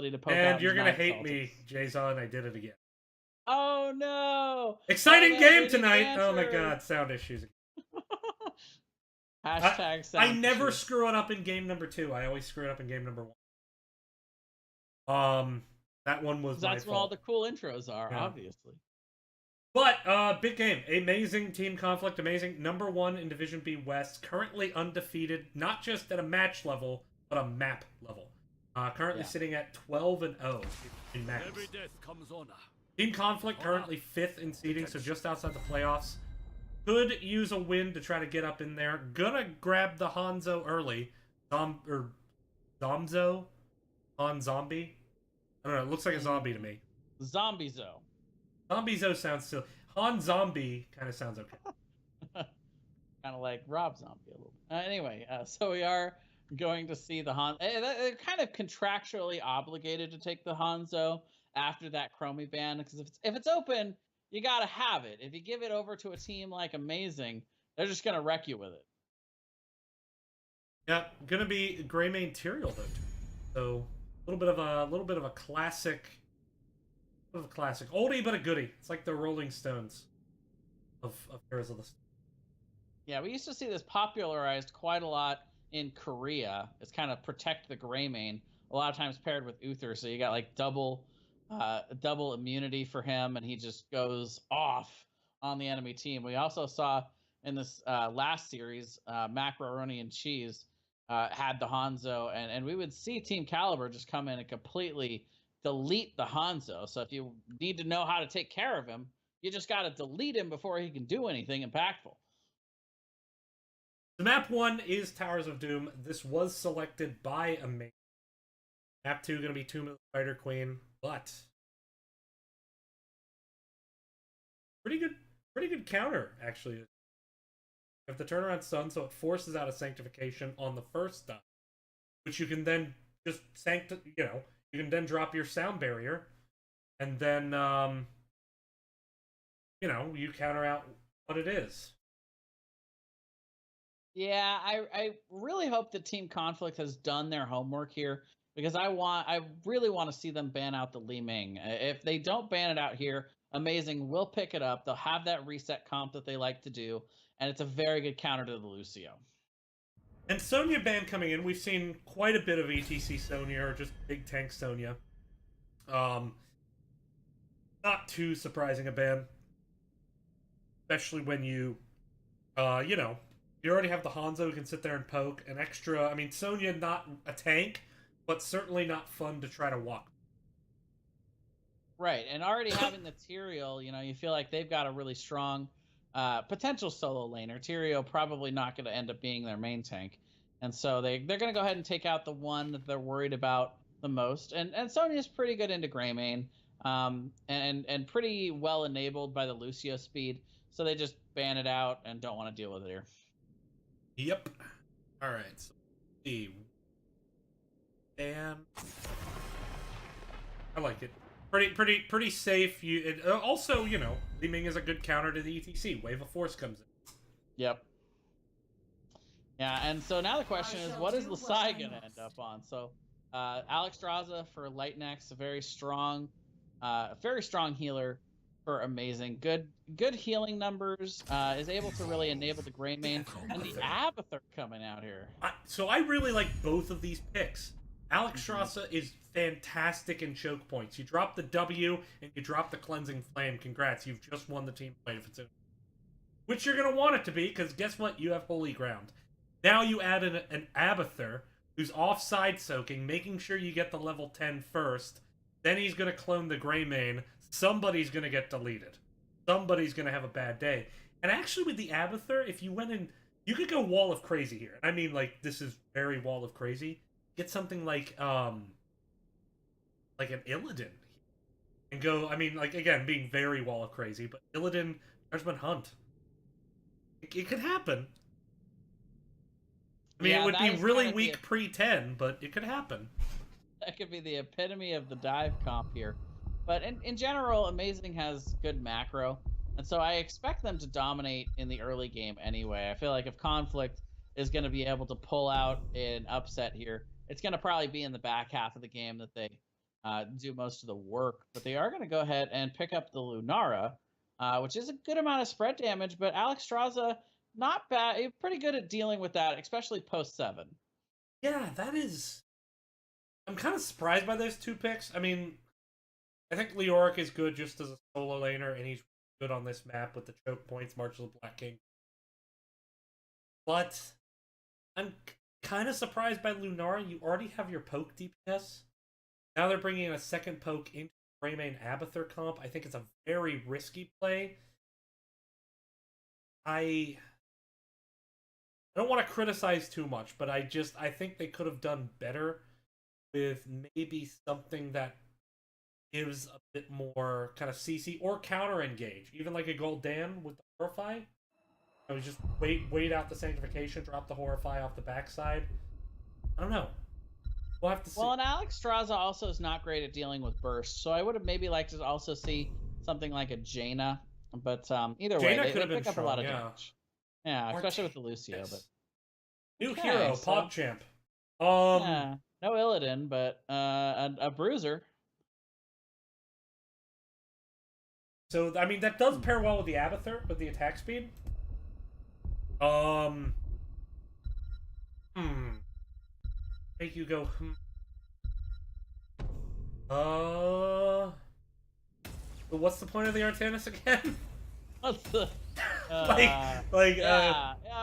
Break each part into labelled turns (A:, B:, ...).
A: ability to poke out.
B: And you're
A: his
B: gonna
A: knife
B: hate
A: salty.
B: me, Jason. I did it again.
A: Oh no!
B: Exciting
A: Oh, no,
B: game
A: we need
B: tonight. Oh my
A: answers.
B: god, sound issues.
A: Hashtag
B: I
A: sound
B: never
A: issues.
B: screw it up in game number 2. I always screw it up in game number 1. That one was my
A: That's where all
B: fault.
A: the cool intros are,
B: Yeah.
A: obviously.
B: But big game, amazing team conflict, amazing. Number 1 in Division B West, currently undefeated, not just at a match level, but a map level. Currently sitting at 12-0 in maps. Team conflict currently 5th in seeding, so just outside the playoffs. Could use a win to try to get up in there. Gonna grab the Hanzo early. Zomzo? Han Zombie? I don't know, it looks like a zombie to me.
A: Zombie-zo.
B: Zombie-zo sounds silly. Han Zombie kind of sounds okay.
A: Kind of like Rob Zombie a little bit. Anyway, so we are going to see the Han. They're kind of contractually obligated to take the Hanzo after that Chromie ban, because if it's open, you gotta have it. If you give it over to a team like A-MEI-ZING, they're just gonna wreck you with it.
B: Yeah, gonna be Greymane Tyrael though. So a little bit of a classic, oldie but a goodie. It's like the Rolling Stones of Heroes of the Storm.
A: Yeah, we used to see this popularized quite a lot in Korea. It's kind of protect the Greymane. A lot of times paired with Uther, so you got like double immunity for him, and he just goes off on the enemy team. We also saw in this last series, Macaroni and Cheese had the Hanzo, and we would see Team Caliber just come in and completely delete the Hanzo. So if you need to know how to take care of him, you just got to delete him before he can do anything impactful.
B: The map 1 is Towers of Doom. This was selected by A-MEI. Map 2 going to be Tomb of the Spider Queen, but pretty good counter actually. You have the turnaround stun, so it forces out a sanctification on the first stun, which you can then just you can then drop your sound barrier, and then you counter out what it is.
A: Yeah, I really hope that Team Conflict has done their homework here, because I really want to see them ban out the Li Ming. If they don't ban it out here, A-MEI-ZING will pick it up. They'll have that reset comp that they like to do, and it's a very good counter to the Lucio.
B: And Sonya ban coming in, we've seen quite a bit of ETC Sonya, or just big tank Sonya. Not too surprising a ban, especially when you already have the Hanzo who can sit there and poke. An extra, I mean, Sonya not a tank, but certainly not fun to try to walk.
A: Right, and already having the Tyrael, you feel like they've got a really strong potential solo laner. Tyrael probably not going to end up being their main tank, and so they're going to go ahead and take out the one that they're worried about the most. And Sonya's pretty good into Greymane, and pretty well enabled by the Lucio speed, so they just ban it out and don't want to deal with it here.
B: Yep. All right. So, ban. I like it. Pretty safe. Also, Li Ming is a good counter to the ETC. Wave of Force comes in.
A: Yep. Yeah, and so now the question is, what is Lasai going to end up on? So, Alex Draza for Lightnex, a very strong healer for A-MEI-ZING. Good healing numbers. Is able to really enable the Greymane, and the Abathur coming out here.
B: So I really like both of these picks. Alex Draza is fantastic in choke points. You drop the W and you drop the Cleansing Flame. Congrats, you've just won the team fight if it's in. Which you're going to want it to be, because guess what? You have Holy Ground. Now you add an Abathur who's offside soaking, making sure you get the level 10 first. Then he's going to clone the Greymane. Somebody's going to get deleted. Somebody's going to have a bad day. And actually with the Abathur, if you went in, you could go Wall of Crazy here. I mean, like, this is very Wall of Crazy. Get something like an Illidan. And go, I mean, like, again, being very Wall of Crazy, but Illidan, Judgment Hunt. It could happen. I mean, it would be really weak pre-10, but it could happen.
A: That could be the epitome of the dive comp here. But in general, A-MEI-ZING has good macro, and so I expect them to dominate in the early game anyway. I feel like if Conflict is going to be able to pull out an upset here, it's going to probably be in the back half of the game that they do most of the work. But they are going to go ahead and pick up the Lunara, which is a good amount of spread damage. But Alex Straza, not bad. Pretty good at dealing with that, especially post 7.
B: Yeah, that is. I'm kind of surprised by those 2 picks. I mean, I think Leoric is good just as a solo laner, and he's good on this map with the choke points, March of the Black King. But I'm kind of surprised by Lunara. You already have your poke DPS. Now they're bringing in a second poke into Greymane Abathur comp. I think it's a very risky play. I don't want to criticize too much, but I think they could have done better with maybe something that gives a bit more kind of CC or counter engage. Even like a Gul'dan with the Horrify. I was just wait out the Sanctification, drop the Horrify off the backside. I don't know. We'll have to see.
A: Well, and Alex Straza also is not great at dealing with burst, so I would have maybe liked to also see something like a Jaina. But either way, they pick up a lot of damage. Yeah, especially with the Lucio. But
B: new hero, PogChamp.
A: Yeah, no Illidan, but a bruiser.
B: So I mean that does pair well with the Abathur with the attack speed. Make you go. What's the point of the Artanis again?
A: What's the
B: yeah.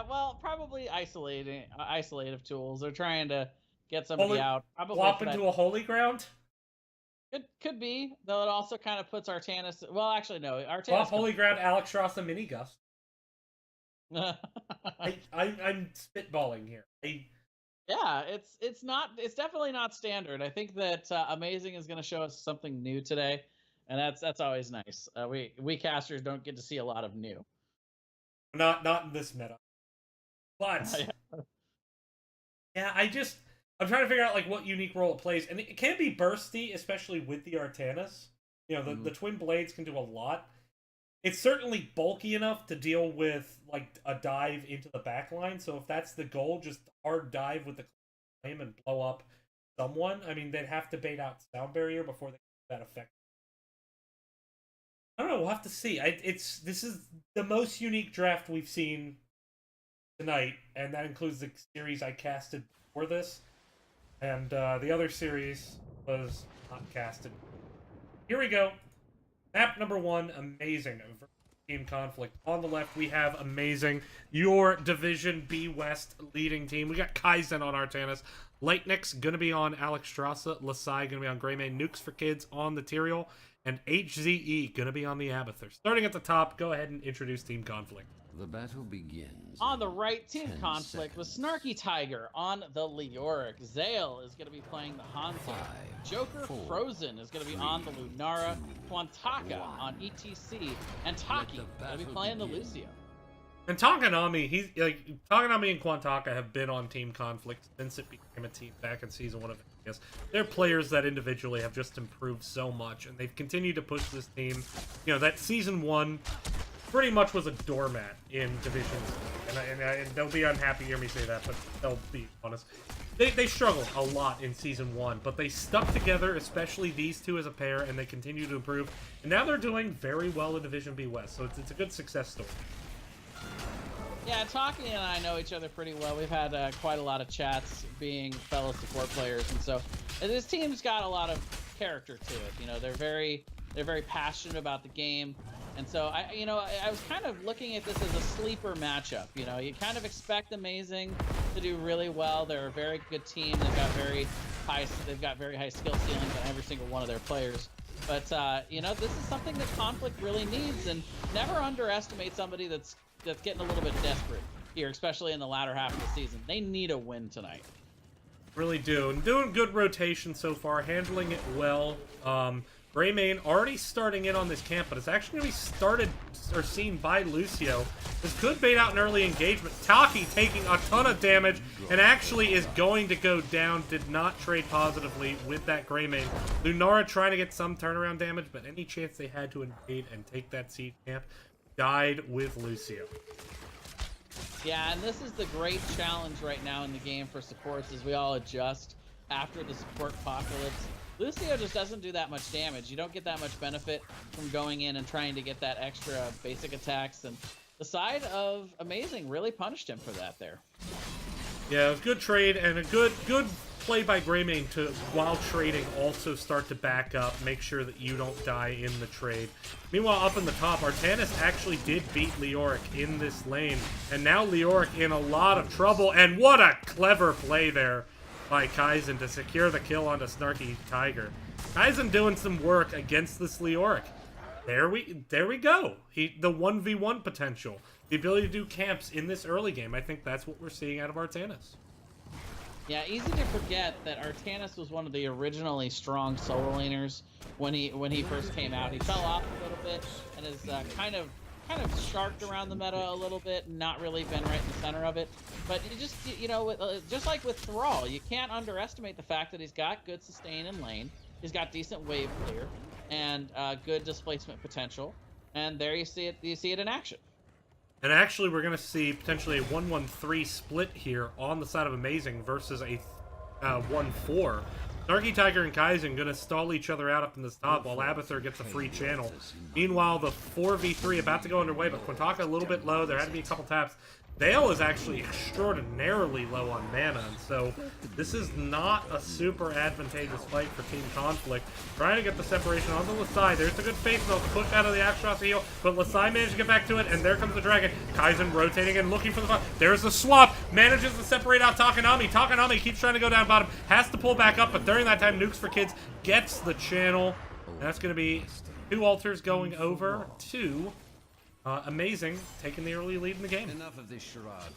A: Well, probably isolative tools. They're trying to get somebody out. Probably
B: flop into a holy ground.
A: It could be, though. It also kind of puts Artanis. Well, actually, no. Artanis.
B: Flop holy ground. Alex Strauss mini gust. I'm spitballing here.
A: Yeah, it's definitely not standard. I think that A-MEI-ZING is going to show us something new today, and that's always nice. We casters don't get to see a lot of new.
B: Not in this meta. But yeah, I'm trying to figure out like what unique role it plays, and it can be bursty, especially with the Artanis. You know, the twin blades can do a lot. It's certainly bulky enough to deal with like a dive into the backline. So if that's the goal, just hard dive with the flame and blow up someone. I mean, they'd have to bait out sound barrier before they get that effect. I don't know. We'll have to see. This is the most unique draft we've seen tonight, and that includes the series I casted before this, and the other series was not casted. Here we go. Map number 1, A-MEI-ZING. Team Conflict. On the left, we have A-MEI-ZING, your Division B West leading team. We got Kaizen on Artanis. Lightnix going to be on Alex Strasza. Lasai going to be on Greymane. Nukes for Kids on the Tyrael. And HZE going to be on the Abathur. Starting at the top, go ahead and introduce Team Conflict.
C: The battle begins.
A: On the right, Team Conflict with Snarky Tiger on the Leoric. Zale is going to be playing the Hanzo. Joker Frozen is going to be on the Lunara. Quantaka on ETC. And Taki is going to be playing the Lucio.
B: And Takanami, Takanami and Quantaka have been on Team Conflict since it became a team back in Season 1 of NGS. They're players that individually have just improved so much, and they've continued to push this team. You know, that Season 1 pretty much was a doormat in Divisions. And they'll be unhappy to hear me say that, but they'll be honest. They struggled a lot in Season 1, but they stuck together, especially these two as a pair, and they continue to improve. And now they're doing very well in Division B West, so it's a good success story.
A: Yeah, Taki and I know each other pretty well. We've had quite a lot of chats being fellow support players, and so this team's got a lot of character to it. You know, they're very passionate about the game, and so I was kind of looking at this as a sleeper matchup. You know, you kind of expect A-MEI-ZING to do really well. They're a very good team. They've got very high skill ceilings on every single one of their players. But this is something that Conflict really needs, and never underestimate somebody that's getting a little bit desperate here, especially in the latter half of the season. They need a win tonight.
B: Really do. And doing good rotation so far, handling it well. Greymane already starting in on this camp, but it's actually going to be seen by Lucio. This could bait out an early engagement. Taki taking a ton of damage and actually is going to go down. Did not trade positively with that Greymane. Lunara trying to get some turnaround damage, but any chance they had to invade and take that siege camp died with Lucio.
A: Yeah, and this is the great challenge right now in the game for supports as we all adjust after the support apocalypse. Lucio just doesn't do that much damage. You don't get that much benefit from going in and trying to get that extra basic attacks. And the side of A-MEI-ZING really punished him for that there.
B: Yeah, it was a good trade and a good play by Greymane to, while trading, also start to back up, make sure that you don't die in the trade. Meanwhile, up in the top, Artanis actually did beat Leoric in this lane, and now Leoric in a lot of trouble, and what a clever play there by Kaizen to secure the kill onto Snarky Tiger. Kaizen doing some work against this Leoric. There we go. The 1v1 potential. The ability to do camps in this early game. I think that's what we're seeing out of Artanis.
A: Yeah, easy to forget that Artanis was one of the originally strong solo laners when he first came out. He fell off a little bit and is kind of sharked around the meta a little bit and not really been right in the center of it. But you know, just like with Thrall, you can't underestimate the fact that he's got good sustain in lane. He's got decent wave clear and good displacement potential. And there you see it in action.
B: And actually, we're going to see potentially a 1-1-3 split here on the side of A-MEI-ZING versus a 1-4. Snarky Tiger and Kaizen going to stall each other out up in this top while Abathur gets a free channel. Meanwhile, the 4v3 about to go underway, but Quintaka a little bit low. There had to be a couple taps. Dale is actually extraordinarily low on mana, and so this is not a super advantageous fight for Team Conflict. Trying to get the separation onto Lasai. There's a good face melt push out of the Aksha's heal, but Lasai managed to get back to it, and there comes the Dragon. Kaizen rotating and looking for the fight. There's the swap. Manages to separate out Takanami. Takanami keeps trying to go down bottom. Has to pull back up, but during that time, Nukes for Kids gets the channel. And that's going to be 2 altars going over to A-MEI-ZING, taking the early lead in the game.
C: Enough of this charade.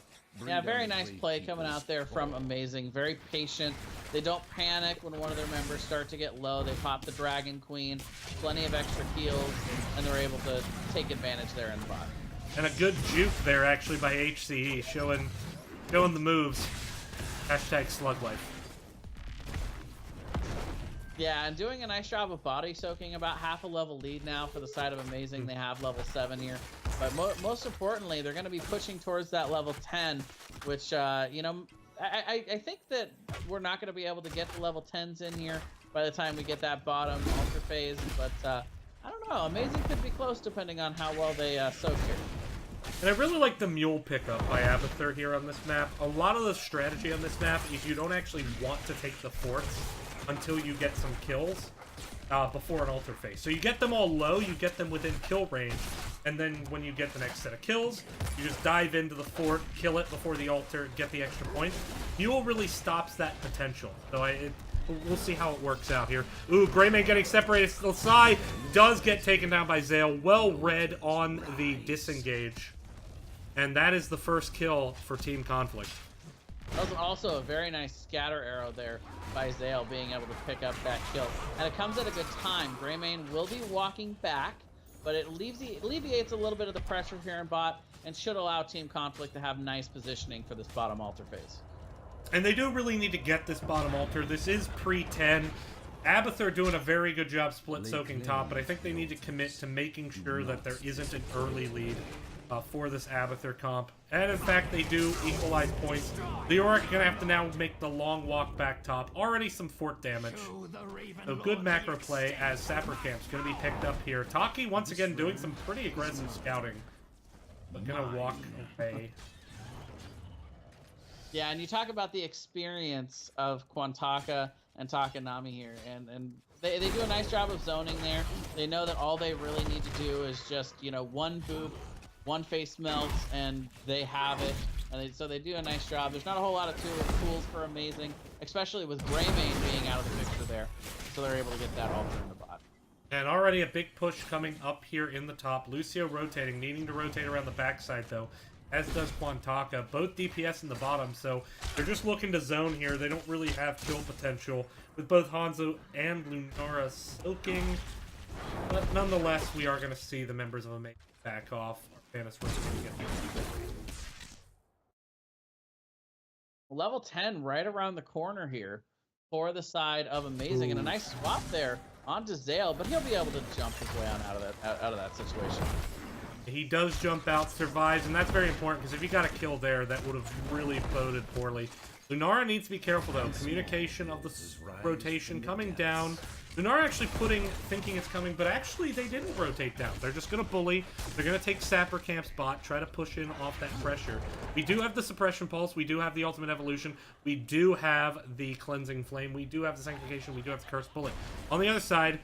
A: Yeah, very nice play coming out there from A-MEI-ZING. Very patient. They don't panic when one of their members start to get low. They pop the Dragon Queen, plenty of extra heals, and they're able to take advantage there in the bot.
B: And a good juke there, actually, by HCE, showing the moves. Hashtag slug life.
A: Yeah, and doing a nice job of body soaking. About half a level lead now for the side of A-MEI-ZING. They have level 7 here. But most importantly, they're going to be pushing towards that level 10, which, you know, I think that we're not going to be able to get the level 10s in here by the time we get that bottom altar phase. But I don't know. A-MEI-ZING could be close depending on how well they soak here.
B: And I really like the mule pickup by Abathur here on this map. A lot of the strategy on this map is you don't actually want to take the forts until you get some kills before an altar phase. So you get them all low, you get them within kill range, and then when you get the next set of kills, you just dive into the fort, kill it before the altar, get the extra points. Mule really stops that potential. So we'll see how it works out here. Ooh, Greymane getting separated. Lasai does get taken down by Zale. Well read on the disengage. And that is the first kill for Team Conflict.
A: That was also a very nice scatter arrow there by Zale, being able to pick up that kill. And it comes at a good time. Greymane will be walking back, but it alleviates a little bit of the pressure here in bot and should allow Team Conflict to have nice positioning for this bottom altar phase.
B: And they do really need to get this bottom altar. This is pre-10. Abathur doing a very good job split soaking top, but I think they need to commit to making sure that there isn't an early lead for this Abathur comp. And in fact, they do equalize points. Leoric going to have to now make the long walk back top. Already some fort damage. So good macro play as Sapper Camp's going to be picked up here. Taki once again doing some pretty aggressive scouting, but going to walk away.
A: Yeah, and you talk about the experience of Quintaka and Takanami here, and they do a nice job of zoning there. They know that all they really need to do is just, you know, one boop, one face melts, and they have it. And so they do a nice job. There's not a whole lot of tools for A-MEI-ZING, especially with Greymane being out of the picture there. So they're able to get that altar in the bot.
B: And already a big push coming up here in the top. Lucio rotating, needing to rotate around the backside though, as does Quintaka. Both DPS in the bottom, so they're just looking to zone here. They don't really have kill potential with both Hanzo and Lunara soaking. But nonetheless, we are going to see the members of A-MEI-ZING back off.
A: Level 10 right around the corner here for the side of A-MEI-ZING, and a nice swap there onto Zale, but he'll be able to jump his way on out of that situation.
B: He does jump out, survives, and that's very important because if he got a kill there, that would have really boded poorly Lunara needs to be careful, though. Communication of the rotation coming down. Lunara actually thinking it's coming, but actually they didn't rotate down. They're just going to bully. They're going to take Sapper Camp's bot, try to push in off that pressure. We do have the Suppression Pulse. We do have the Ultimate Evolution. We do have the Cleansing Flame. We do have the Sanctification. We do have the Cursed Bullet. On the other side,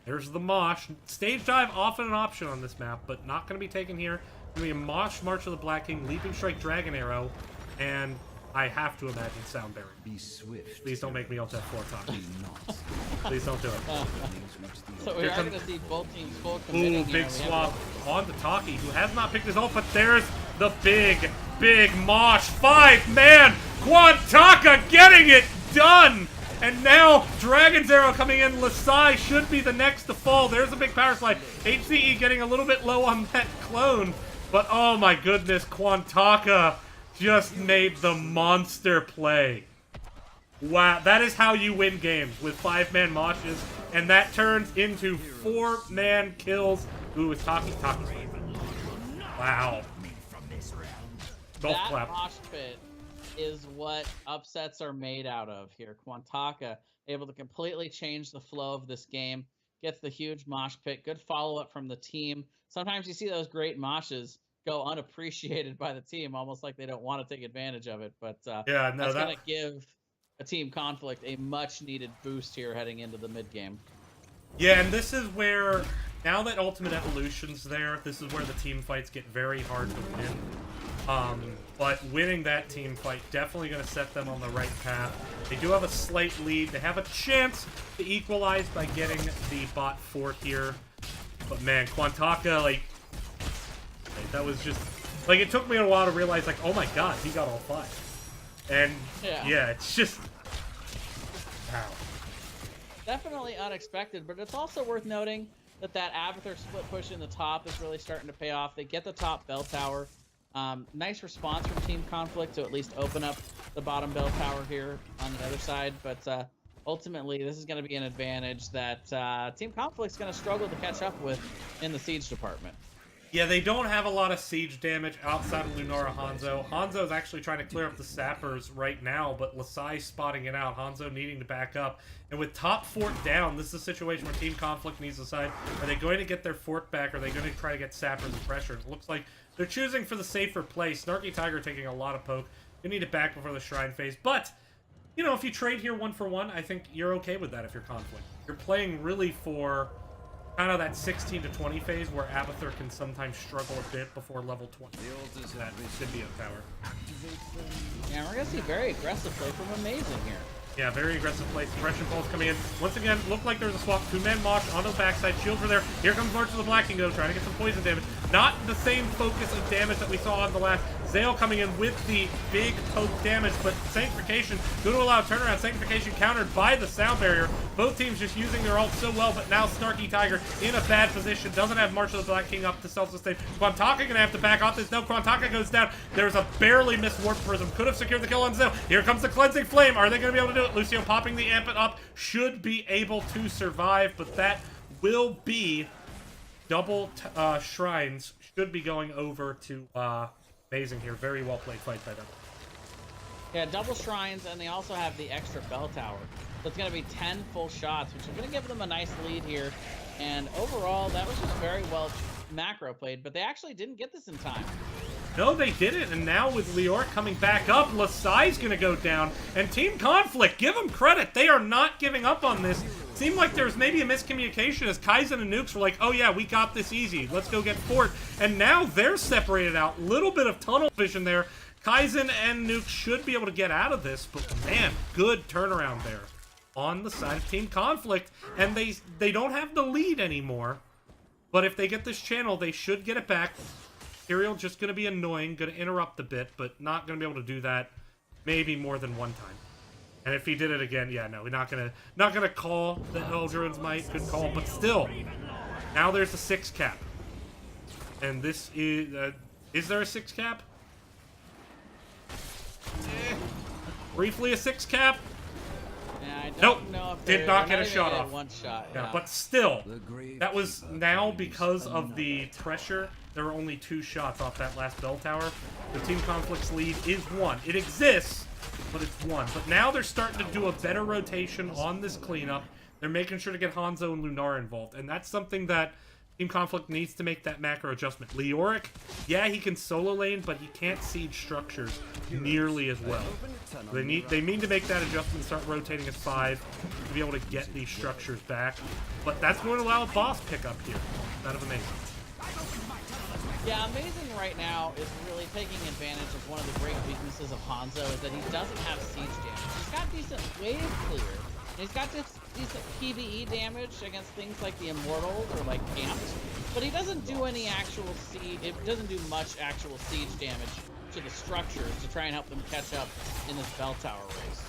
B: there's the Mosh. Stage Dive, often an option on this map, but not going to be taken here. Going to be a Mosh, March of the Black King, Leaping Strike, Dragon Arrow, and I have to imagine Sound Barrier.
C: Be swift.
B: Please don't make me ult F4 talk. Please don't do it.
A: So we are going to see both teams full committing.
B: Ooh, big swap on the Taki, who has not picked his ult, but there's the big, big Mosh. 5-man Quantaka getting it done! And now Dragon's Arrow coming in. Lasai should be the next to fall. There's a big power slide. HCE getting a little bit low on that clone. But oh my goodness, Quantaka just made the monster play. Wow, that is how you win games, with 5-man Moshes, and that turns into 4-man kills. Ooh, it's Taki. Wow. Golf
A: that
B: clap.
A: Mosh pit is what upsets are made out of here. Quantaka able to completely change the flow of this game, gets the huge mosh pit, good follow-up from the team. Sometimes you see those great moshes go unappreciated by the team, almost like they don't want to take advantage of it. But
B: yeah, no,
A: that's going to give a team conflict a much-needed boost here heading into the mid-game.
B: Yeah, and this is where, now that Ultimate Evolution's there, this is where the team fights get very hard to win. But winning that team fight definitely going to set them on the right path. They do have a slight lead. They have a chance to equalize by getting the bot fort here. But man, Quantaka, like, that was just, like, it took me a while to realize, like, oh my god, he got all 5. And yeah, it's just, wow.
A: Definitely unexpected, but it's also worth noting that Abathur split push in the top is really starting to pay off. They get the top bell tower. Nice response from Team Conflict to at least open up the bottom bell tower here on the other side, but ultimately this is going to be an advantage that Team Conflict's going to struggle to catch up with in the siege department.
B: Yeah, they don't have a lot of siege damage outside of Lunara Hanzo. Hanzo's actually trying to clear up the sappers right now, but Lasai spotting it out. Hanzo needing to back up. And with top fort down, this is a situation where Team Conflict needs to decide, are they going to get their fort back, or are they going to try to get sappers and pressure? It looks like they're choosing for the safer play. Snarky Tiger taking a lot of poke. They need it back before the Shrine phase. But, you know, if you trade here 1 for 1, I think you're okay with that if you're Conflict. You're playing really for kind of that 16 to 20 phase where Abathur can sometimes struggle a bit before level 20. That should be a tower.
A: Yeah, we're going to see very aggressive play from A-MEI-ZING here.
B: Yeah, very aggressive play. Suppression Pulse coming in. Once again, looked like there's a swap. 2-man Mosh onto the backside. Shields are there. Here comes March of the Black King, though, trying to get some poison damage. Not the same focus of damage that we saw on the last. Zale coming in with the big poke damage, but Sanctification going to allow turnaround. Sanctification countered by the Sound Barrier. Both teams just using their ult so well, but now Snarky Tiger in a bad position. Doesn't have March of the Black King up to self-sustain. Quantaka going to have to back off this. No, Quantaka goes down. There's a barely missed Warp Prism. Could have secured the kill on Zale. Here comes the Cleansing Flame. Are they going to be able to do it? Lucio popping the Ampet up. Should be able to survive, but that will be double shrines. Should be going over to A-MEI-ZING here. Very well played fight by them.
A: Yeah, double shrines, and they also have the extra bell tower. So it's going to be 10 full shots, which is going to give them a nice lead here. And overall, that was just very well macro played, but they actually didn't get this in time.
B: No, they didn't, and now with Lior coming back up, Lasai's gonna go down, and Team Conflict, give them credit, they are not giving up on this. Seemed like there's maybe a miscommunication as Kaizen and Nukes were like, oh yeah, we got this easy, let's go get Fort, and now they're separated out. Little bit of tunnel vision there. Kaizen and Nukes should be able to get out of this, but man, good turnaround there on the side of Team Conflict, and they don't have the lead anymore, but if they get this channel, they should get it back. Imperial just going to be annoying, going to interrupt a bit, but not going to be able to do that maybe more than one time. And if he did it again, yeah, no, we're not gonna call the Eldruin's Might. Good call, but still, now there's a 6 cap, and this is there a 6 cap? Briefly a 6 cap.
A: Yeah, I
B: Nope,
A: don't know if
B: did not get a shot off.
A: One shot.
B: Yeah,
A: Yeah.
B: but still, that was now because of the pressure. There were only 2 shots off that last bell tower. The Team Conflict's lead is 1. It exists, but it's 1. But now they're starting to do a better rotation on this cleanup. They're making sure to get Hanzo and Lunar involved, and that's something that Team Conflict needs to make that macro adjustment. Leoric, yeah, he can solo lane, but he can't siege structures nearly as well. They mean to make that adjustment and start rotating as 5 to be able to get these structures back. But that's going to allow a boss pickup here. Kind of amazing.
A: Yeah, Amazing right now is really taking advantage of one of the great weaknesses of Hanzo, is that he doesn't have siege damage. He's got decent wave clear, and he's got decent PvE damage against things like the Immortals or like camps, but he doesn't do any actual siege. It doesn't do much actual siege damage to the structures to try and help them catch up in this bell tower race.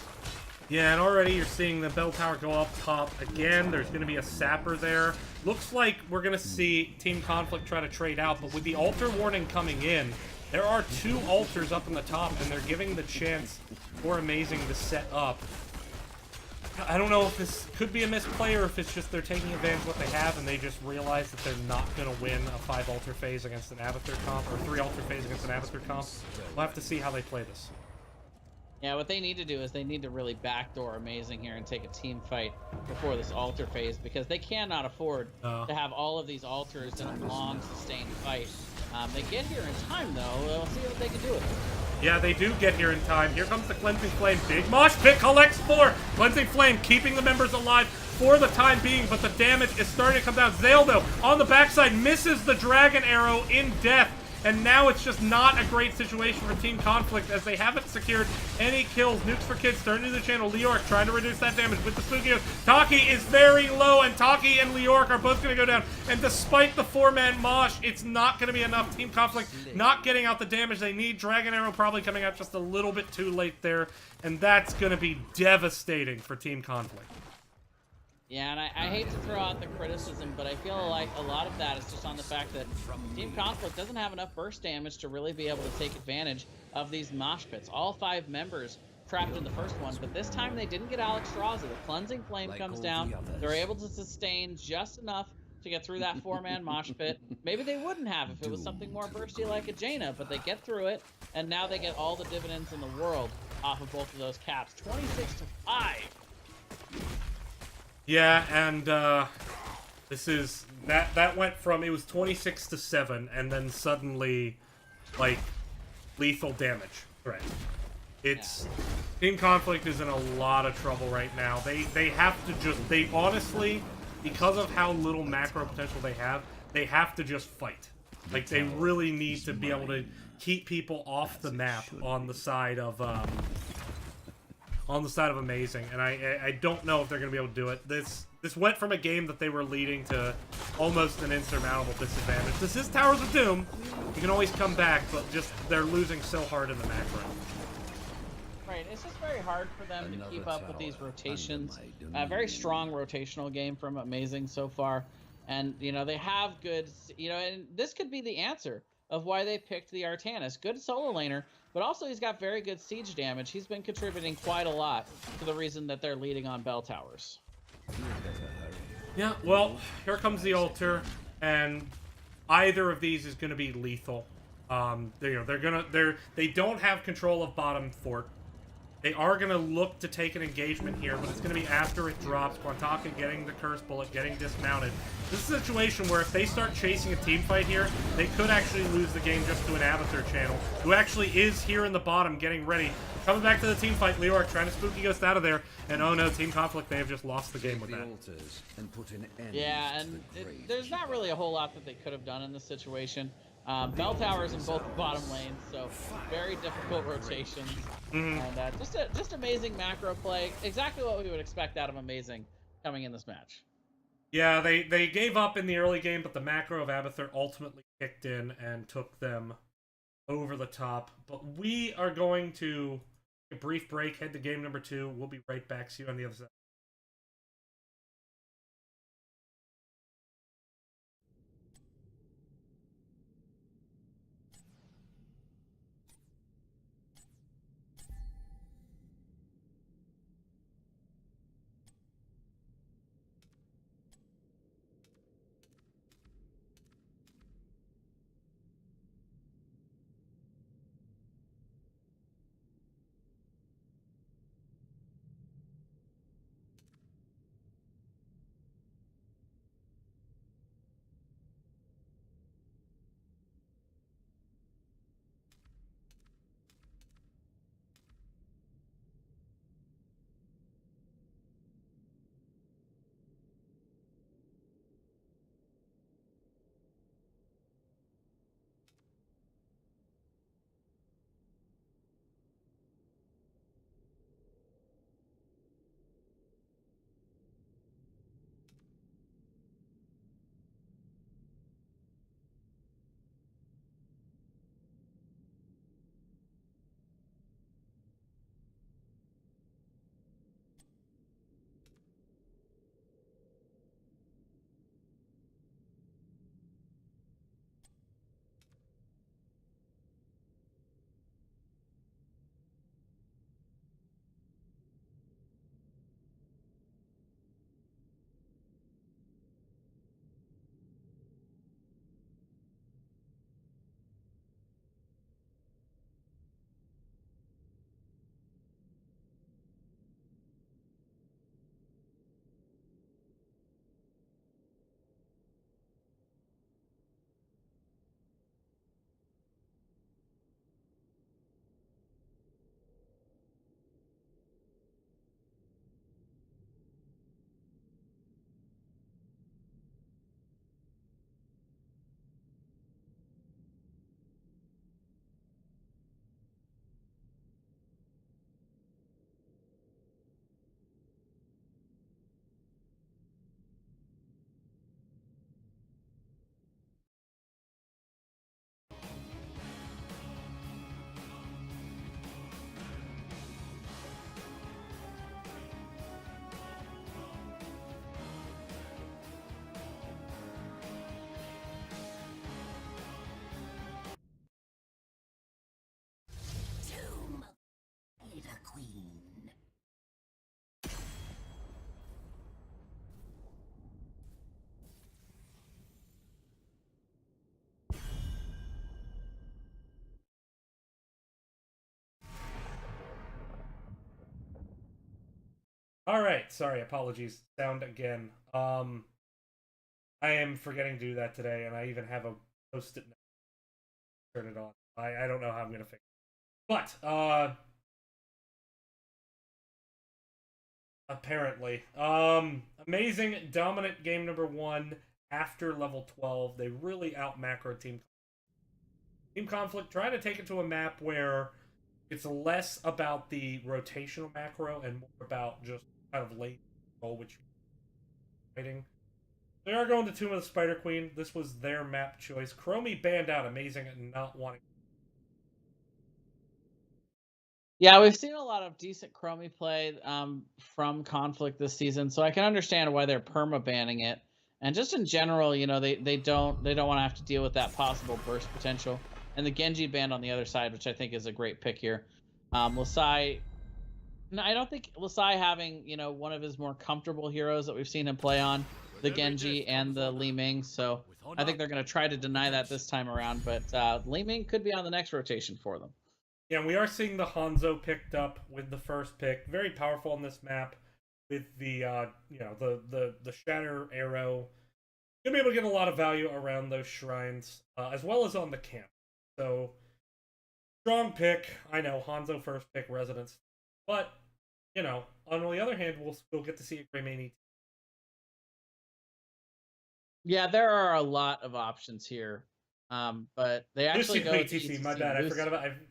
B: Yeah, and already you're seeing the bell tower go up top again. There's going to be a sapper there. Looks like we're going to see Team Conflict try to trade out, but with the altar warning coming in, there are 2 altars up in the top, and they're giving the chance for Amazing to set up. I don't know if this could be a misplay or if it's just they're taking advantage of what they have and they just realize that they're not going to win a 5 altar phase against an Abathur comp, or 3 altar phase against an Abathur comp. We'll have to see how they play this.
A: Yeah, what they need to do is they need to really backdoor Amazing here and take a team fight before this altar phase, because they cannot afford to have all of these altars in a long, sustained fight. They get here in time, though. We'll see what they can do with it.
B: Yeah, they do get here in time. Here comes the Cleansing Flame. Big Mosh Pit collects 4. Cleansing Flame keeping the members alive for the time being, but the damage is starting to come down. Zale, though, on the backside, misses the Dragon Arrow in death. And now it's just not a great situation for Team Conflict as they haven't secured any kills. Nukes for Kids turning to the channel. Leoric trying to reduce that damage with the Spooky. Taki is very low, and Taki and Leoric are both going to go down. And despite the 4-man mosh, it's not going to be enough. Team Conflict not getting out the damage they need. Dragon Arrow probably coming out just a little bit too late there. And that's going to be devastating for Team Conflict.
A: Yeah, and I hate to throw out the criticism, but I feel like a lot of that is just on the fact that Team Conflict doesn't have enough burst damage to really be able to take advantage of these mosh pits. All 5 members trapped in the first one, but this time they didn't get Alexstrasza. The Cleansing Flame comes down. They're able to sustain just enough to get through that 4-man mosh pit. Maybe they wouldn't have if it was something more bursty like a Jaina, but they get through it, and now they get all the dividends in the world off of both of those caps. 26-5.
B: Yeah, and this is that went from, it was 26-7, and then suddenly, like, lethal damage threat. It's Team Conflict is in a lot of trouble right now. They have to just, they honestly, because of how little macro potential they have to just fight. Like, they really need to be able to keep people off the map on the side of Amazing, and I don't know if they're going to be able to do it. This went from a game that they were leading to almost an insurmountable disadvantage. This is Towers of Doom. You can always come back, but just they're losing so hard in the macro.
A: Right, it's just very hard for them to keep up with these rotations. A very strong rotational game from Amazing so far. And, you know, they have good, you know, and this could be the answer of why they picked the Artanis. Good solo laner, but also he's got very good siege damage. He's been contributing quite a lot to the reason that they're leading on bell towers.
B: Yeah, well, here comes the altar, and either of these is going to be lethal. They don't have control of bottom fort. They are going to look to take an engagement here, but it's going to be after it drops. Quantaka getting the curse bullet, getting dismounted. This is a situation where if they start chasing a team fight here, they could actually lose the game just to an Abathur channel, who actually is here in the bottom getting ready. Coming back to the team fight, Leoric trying to Spooky Ghost out of there, and oh no, Team Conflict, they have just lost the game with that.
A: Yeah, and there's not really a whole lot that they could have done in this situation. Bell towers in both bottom lanes, so very difficult rotations. And just amazing macro play. Exactly what we would expect out of Amazing coming in this match.
B: Yeah, they gave up in the early game, but the macro of Abathur ultimately kicked in and took them over the top. But we are going to take a brief break, head to game number 2. We'll be right back. See you on the other side. All right, sorry, apologies. Sound again. I am forgetting to do that today, and I even have a post-it note. Turn it on. I don't know how I'm gonna fix it. But apparently, amazing, dominant game number 1 after level 12. They really out macro Team Conflict, trying to take it to a map where it's less about the rotational macro and more about just kind of late control, which fighting. They are going to Tomb of the Spider Queen. This was their map choice. Chromie banned out, amazing, and not wanting.
A: Yeah, we've seen a lot of decent Chromie play from Conflict this season, so I can understand why they're perma banning it. And just in general, you know, they don't want to have to deal with that possible burst potential. And the Genji band on the other side, which I think is a great pick here. Lasai, no, I don't think Lasai having, you know, one of his more comfortable heroes that we've seen him play on, the Genji and the Li Ming. So I think they're going to try to deny that this time around. But Li Ming could be on the next rotation for them.
B: Yeah, we are seeing the Hanzo picked up with the first pick. Very powerful on this map with the you know, the Shatter Arrow. You'll be able to get a lot of value around those shrines, as well as on the camp. So strong pick. I know Hanzo first pick Residence, but you know, on the other hand, we'll get to see a Greymane.
A: Yeah, there are a lot of options here, but they actually go to
B: ETC. My bad.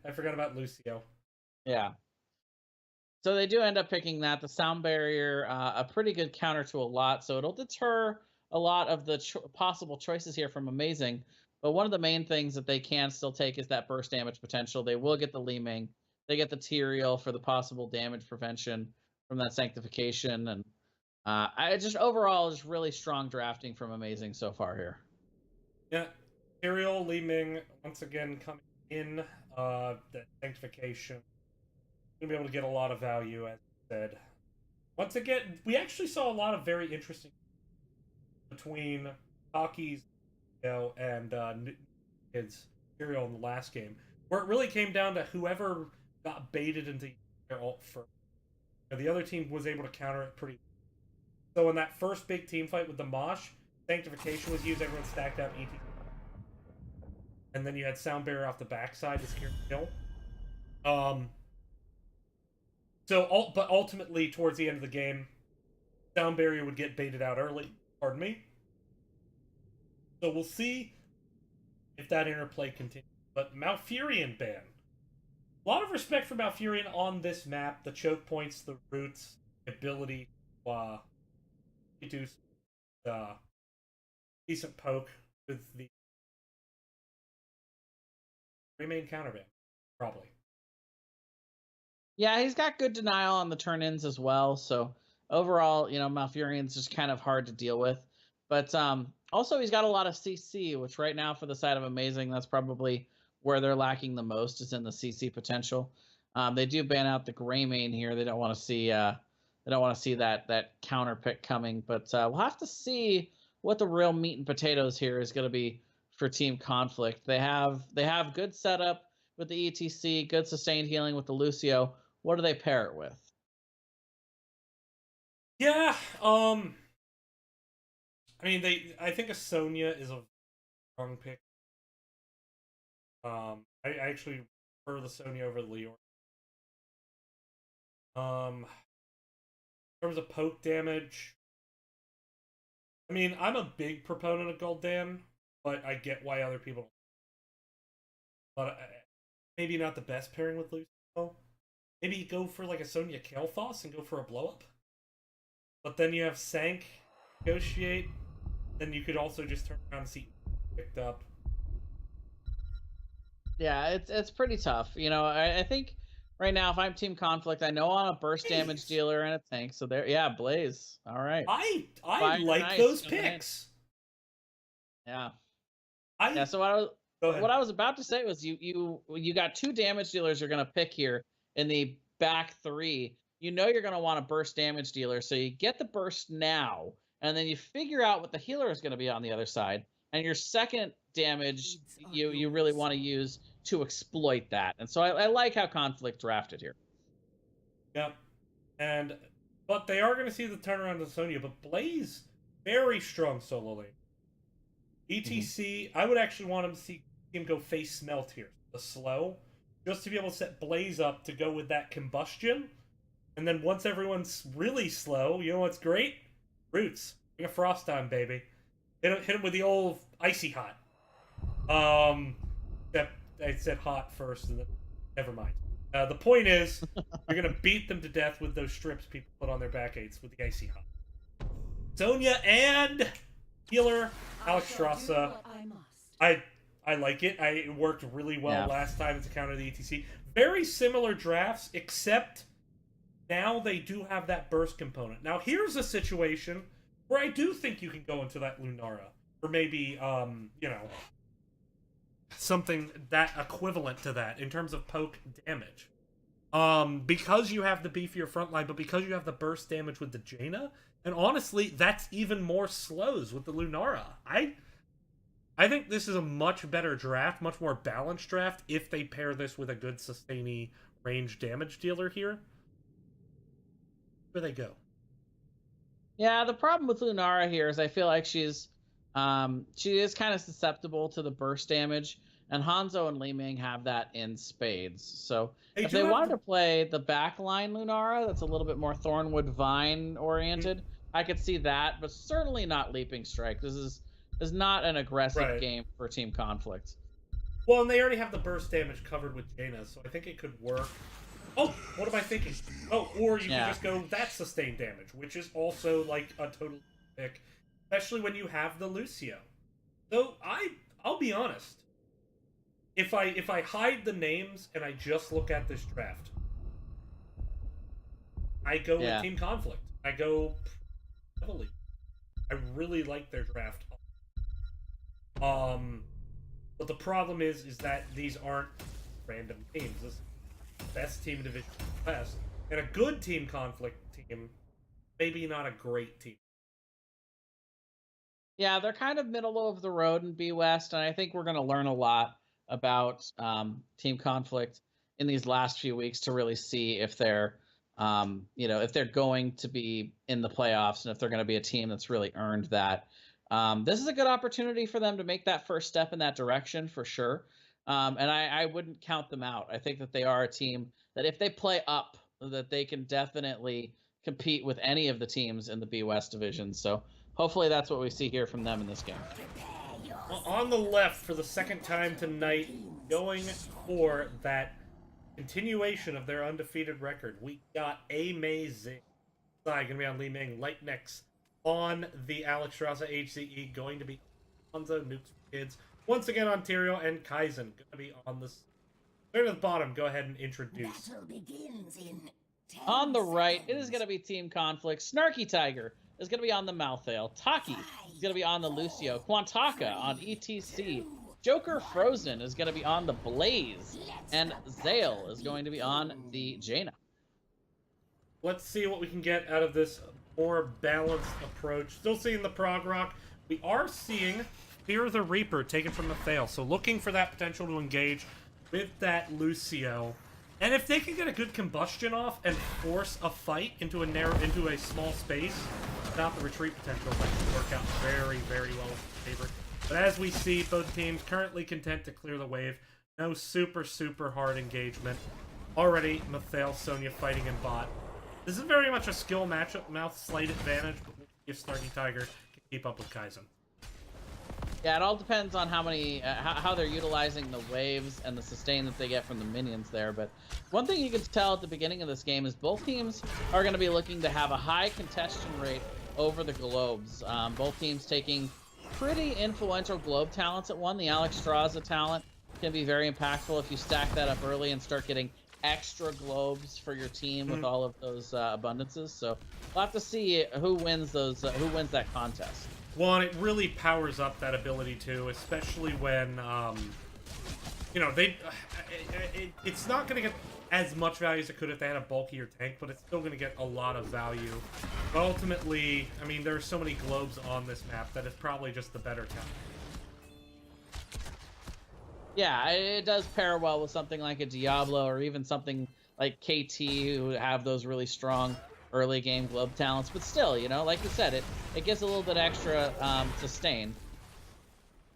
B: I forgot about Lucio.
A: Yeah. So they do end up picking that. The sound barrier, a pretty good counter to a lot. So it'll deter a lot of the possible choices here from Amazing. But one of the main things that they can still take is that burst damage potential. They will get the Li Ming. They get the Tyrael for the possible damage prevention from that Sanctification. And I just overall just really strong drafting from Amazing so far here.
B: Yeah. Tyrael, Li Ming, once again coming in. The Sanctification. Gonna be able to get a lot of value, as I said. Once again, we actually saw a lot of very interesting between Taki's, you know, and kids Tyrael in the last game, where it really came down to whoever got baited into their ult first. You know, the other team was able to counter it pretty. So in that first big team fight with the Mosh, Sanctification was used. Everyone stacked up ET, and then you had Sound Barrier off the backside to secure the kill. But ultimately, towards the end of the game, Sound Barrier would get baited out early. Pardon me. So we'll see if that interplay continues. But Malfurion ban. A lot of respect for Malfurion on this map. The choke points, the roots, the ability to do decent poke with the remain counterban, probably.
A: Yeah, he's got good denial on the turn-ins as well. So overall, you know, Malfurion's just kind of hard to deal with. But also he's got a lot of CC, which right now for the side of Amazing, that's probably where they're lacking the most is in the CC potential. They do ban out the Greymane here. They don't want to see that counter pick coming. But we'll have to see what the real meat and potatoes here is going to be for Team Conflict. They have good setup with the ETC, good sustained healing with the Lucio. What do they pair it with?
B: Yeah, I mean, I think a Sonya is a strong pick. I actually prefer the Sonya over the Leor. In terms of poke damage, I mean, I'm a big proponent of Gul'dan, but I get why other people. But maybe not the best pairing with Lucio. Maybe go for like a Sonya Kael'thas and go for a blow up. But then you have Sank, negotiate. Then you could also just turn around and see picked up.
A: Yeah, it's pretty tough. You know, I think right now if I'm Team Conflict, I know I'm a burst damage dealer and a tank. So there, yeah, Blaze. All right.
B: I
A: Fire
B: like
A: nice
B: those
A: coming in.
B: picks.
A: Yeah.
B: Yeah.
A: Yeah. So what I was about to say was you got two damage dealers you're gonna pick here in the back three. You know you're gonna want a burst damage dealer, so you get the burst now, and then you figure out what the healer is gonna be on the other side, and your second damage you really want to use to exploit that. And so I like how Conflict drafted here.
B: Yep. And But they are going to see the turnaround of Sonya. But Blaze, very strong solo lane. ETC, I would actually want him to see him go face Smelt here, the slow, just to be able to set Blaze up to go with that combustion. And then once everyone's really slow, you know what's great? Roots. Bring a Frost on, baby. Hit him with the old Icy Hot. I said hot first, and then never mind. The point is, you're gonna beat them to death with those strips people put on their back eights with the Icy Hot. Sonya and healer Alexstrasza. I like it. It worked really well last time to counter the ETC. Very similar drafts, except now they do have that burst component. Now here's a situation where I do think you can go into that Lunara, or maybe something that equivalent to that in terms of poke damage. Because you have the beefier front line, but because you have the burst damage with the Jaina, and honestly, that's even more slows with the Lunara. I think this is a much better draft, much more balanced draft, if they pair this with a good sustainy range damage dealer here. Where they go?
A: Yeah, the problem with Lunara here is I feel like she is kind of susceptible to the burst damage, and Hanzo and Li Ming have that in spades. So if they wanted to play the backline Lunara, that's a little bit more Thornwood Vine oriented, I could see that, but certainly not Leaping Strike. This is not an aggressive game for Team Conflict.
B: Well, and they already have the burst damage covered with Jaina, so I think it could work. Oh, what am I thinking? Oh, or you can just go that sustained damage, which is also like a total pick, especially when you have the Lucio. So I'll be honest. If I hide the names and I just look at this draft, I go with Team Conflict. I go heavily. I really like their draft. But the problem is that these aren't random teams. This is the best team in Division West, and a good Team Conflict team, maybe not a great team.
A: Yeah, they're kind of middle of the road in B West, and I think we're going to learn a lot about Team Conflict in these last few weeks to really see if they're, if they're going to be in the playoffs and if they're going to be a team that's really earned that. This is a good opportunity for them to make that first step in that direction for sure. And I wouldn't count them out. I think that they are a team that if they play up, that they can definitely compete with any of the teams in the B West division. So hopefully that's what we see here from them in this game.
B: On the left, for the second time tonight, going for that continuation of their undefeated record, we got A-MEI-ZING. Going to be on Li Ming. Lightnex on the Alexstrasza HCE. Going to be Hanzo, Nukes for Kids. Once again, Ontario and Kaizen. Going to be on the... Clear to the bottom, go ahead and introduce.
A: On the right, it is going to be Team Conflict. Snarky Tiger is going to be on the Malthael. Taki is going to be on the Lucio. Quantaka on ETC. Joker Frozen is going to be on the Blaze. And Zale is going to be on the Jaina.
B: Let's see what we can get out of this more balanced approach. Still seeing the Prog Rock. We are seeing Fear the Reaper taken from Mathael. So looking for that potential to engage with that Lucio. And if they can get a good combustion off and force a fight into a small space, without the retreat potential, that can work out very, very well with the favorite. But as we see, both teams currently content to clear the wave. No super, super hard engagement. Already, Mathael, Sonya fighting in bot. This is very much a skill matchup, mouth slight advantage, but if Snarky Tiger can keep up with Kaizen.
A: Yeah, it all depends on how many, how they're utilizing the waves and the sustain that they get from the minions there. But one thing you can tell at the beginning of this game is both teams are going to be looking to have a high contestation rate over the globes. Both teams taking pretty influential globe talents at one. The Alexstrasza talent can be very impactful if you stack that up early and start getting extra globes for your team with all of those abundances. So we'll have to see who wins those, who wins that contest.
B: Well, and it really powers up that ability too, especially when, it's not going to get as much value as it could if they had a bulkier tank, but it's still going to get a lot of value. But ultimately, I mean, there are so many globes on this map that it's probably just the better talent.
A: Yeah, it does pair well with something like a Diablo or even something like KT who have those really strong early game globe talents, but still, you know, like you said, it gives a little bit extra sustain.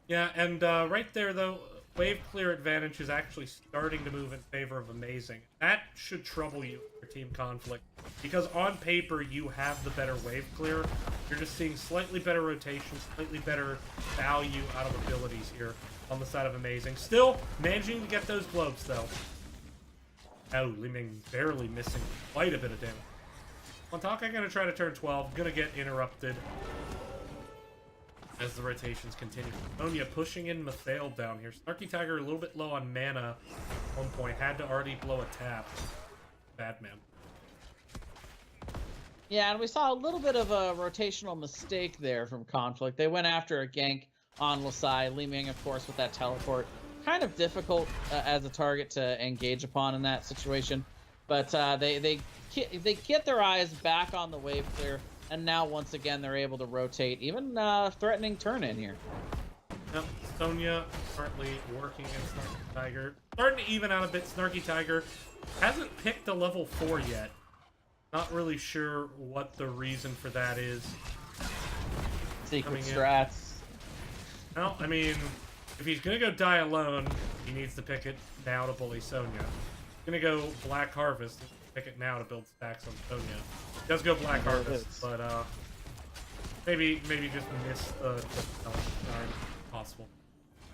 B: Yeah, and right there, though, wave clear advantage is actually starting to move in favor of A-MEI-ZING. That should trouble you for team conflict, because on paper, you have the better wave clear. You're just seeing slightly better rotation, slightly better value out of abilities here on the side of A-MEI-ZING. Still managing to get those globes, though. Oh, Li Ming barely missing quite a bit of damage. Montaka gonna try to turn 12, gonna get interrupted as the rotations continue. Sonya pushing in Mathael down here. Snarky Tiger a little bit low on mana at one point. Had to already blow a tap. Bad man.
A: Yeah, and we saw a little bit of a rotational mistake there from Conflict. They went after a gank on Lasai. Li Ming, of course, with that teleport. Kind of difficult as a target to engage upon in that situation. But they get their eyes back on the wave clear. And now, once again, they're able to rotate, even threatening turn in here.
B: Yep, Sonya currently working against Snarky Tiger. Starting to even out a bit. Snarky Tiger hasn't picked a level 4 yet. Not really sure what the reason for that is.
A: Secret strats.
B: Well, I mean, if he's going to go die alone, he needs to pick it now to bully Sonya. He's going to go Black Harvest. Pick it now to build stacks on Sonya. He does go Black Harvest, but maybe just miss the time possible.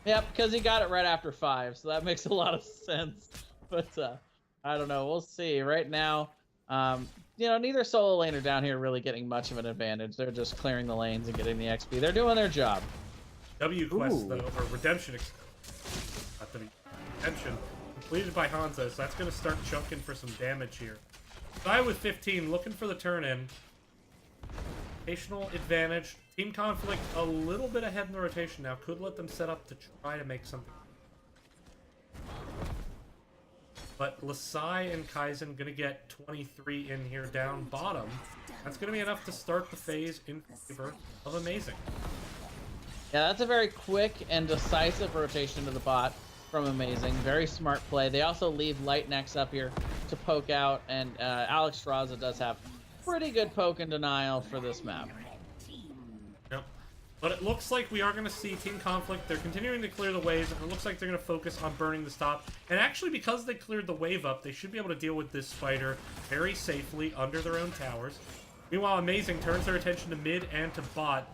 A: Yep, because he got it right after 5, so that makes a lot of sense. But I don't know. We'll see. Right now, you know, neither solo laner down here really getting much of an advantage. They're just clearing the lanes and getting the XP. They're doing their job.
B: W quest, though, or Redemption. Not W. Redemption. Completed by Hanzo, so that's going to start chunking for some damage here. Sai with 15, looking for the turn-in. Rotational advantage. Team Conflict a little bit ahead in the rotation now. Could let them set up to try to make something. But Lasai and Kaizen going to get 23 in here down bottom. That's going to be enough to start the phase in favor of A-MEI-ZING.
A: Yeah, that's a very quick and decisive rotation to the bot from A-MEI-ZING. Very smart play. They also leave Lightnex up here to poke out, and Alex Straza does have pretty good poke and denial for this map.
B: Yep. But it looks like we are going to see Team Conflict. They're continuing to clear the waves, and it looks like they're going to focus on burning the top. And actually, because they cleared the wave up, they should be able to deal with this spider very safely under their own towers. Meanwhile, A-MEI-ZING turns their attention to mid and to bot.